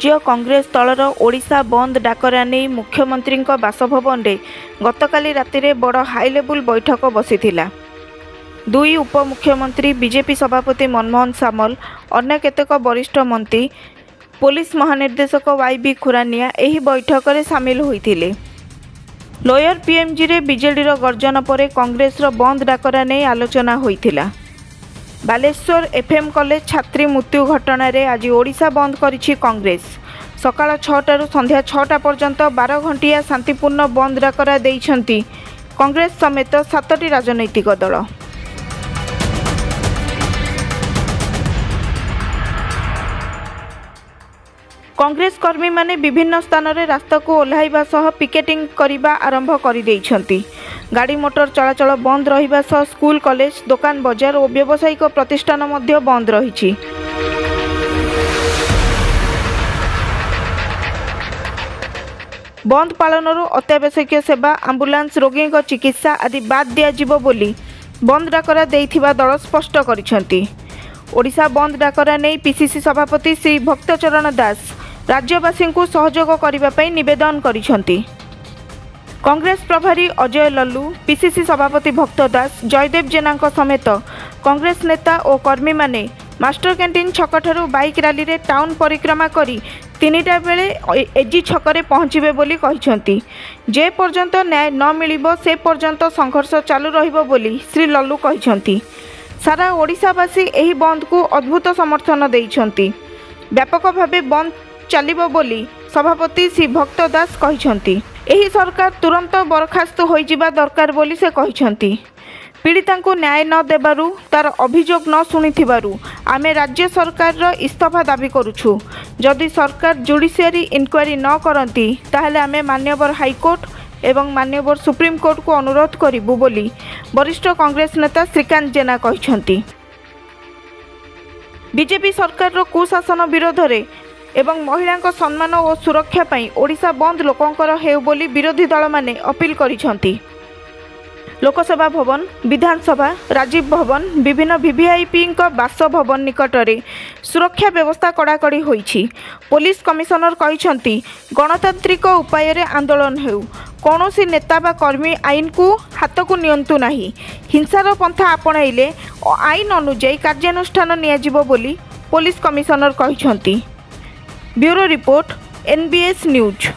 राज्य कांग्रेस दलर ओडिशा बंद डाकरा नहीं मुख्यमंत्री बासभवन में गतकाली राति बड़ हाईलेवल बैठक बसीथिला। दुई उपमुख्यमंत्री बीजेपी सभापति मनमोहन सामल अन्य केतेक वरिष्ठ मंत्री पुलिस महानिर्देशक वाई खुरानिया एही बैठक में सामिल होइथिले। लोयर पीएमजी रे बीजेडीर गर्जन पर कांग्रेस बंद डाकरा नहीं आलोचना होइथिला। बालेश्वर एफएम कॉलेज छात्री मृत्यु घटना आज ओडिशा बंद करिछि कांग्रेस। सकाळ 6टाରୁ संध्या 6टा पर्यंत 12 घंटिया शांतिपूर्ण बंद डाकरा देइछंती कांग्रेस समेत 7टी राजनैतिक दल। कांग्रेस कर्मी माने विभिन्न स्थान में रास्ता को ओह्लाइबा सह पिकेटिंग करिबा आरंभ कर देइछंती। गाड़ी मोटर चलाचल बंद रहिबा सह स्कूल कॉलेज दुकान बाजार और व्यावसायिक प्रतिष्ठान मध्य बंद रहिछि। बंद पालनरू अत्यावश्यक सेवा आंबुलांस रोगी चिकित्सा आदि बाद दियाजिबो बोली बंद डाकरा देइथिबा दल स्पष्ट करिसेंती। ओडिशा बंद डाकरा नहीं पीसीसी सभापति श्री भक्तचरण दास राज्यवासी को सहयोग करने निवेदन करिसेंती। कांग्रेस प्रभारी अजय लल्लू, पीसीसी सभापति भक्त दास, जयदेव जेना समेत कांग्रेस नेता और कर्मी माने मास्टर कैंटीन छकठारू बाइक रैली रे टाउन परिक्रमा करी 3टा बेले एजी छकरे पहुँचे बोली कहिसेंती। जे पर्यंत न्याय न मिलिबो से पर्यंत संघर्ष चालू रहिबो बोली श्री लल्लू कहिसेंती। सारा ओडिशावासी एही बंद को अद्भुत समर्थन देइछंती। व्यापक भावे बंद चलिबो बोली सभापति श्री भक्त दास कहिसेंती। एही सरकार तुरंत बरखास्त होइजिबा दरकार बोली से कहिसेंती। पीड़िता को न्याय न देबारु तार अभियोग न शुणिथिबारु आमे राज्य सरकार रो इस्तीफा दाबी करुछु। जदि सरकार जुडिशियरी इनक्वारी न करंती ताहले आमे माननीय हाईकोर्ट एवं माननीय सुप्रीम कोर्ट को अनुरोध करिबु बोली वरिष्ठ कांग्रेस नेता श्रीकांत जेना कहिसेंती। बीजेपी सरकार रो कुशासन विरोध रे एवं महिला सम्मान और सुरक्षा पाई ओडिशा बंद लोकंकर हेउ बोली विरोधी दल माने अपील करिसेंती। लोकसभा भवन, विधानसभा, राजीव भवन, विभिन्न वीवीआईपी बासभवन निकट में सुरक्षा व्यवस्था कड़ाकड़ी होइछि। पुलिस कमिशनर कहिसेंती गणतांत्रिक उपाय रे आंदोलन हेउ, कौनसी नेता बा कर्मी आईन को हाथ को नियंतु नाही। हिंसार पंथा आपणाइले आईन अनुଯାयी कार्यानुष्ठान नियाजिबो बोली पुलिस कमिशनर कहिसेंती। Bureau report, NBS news.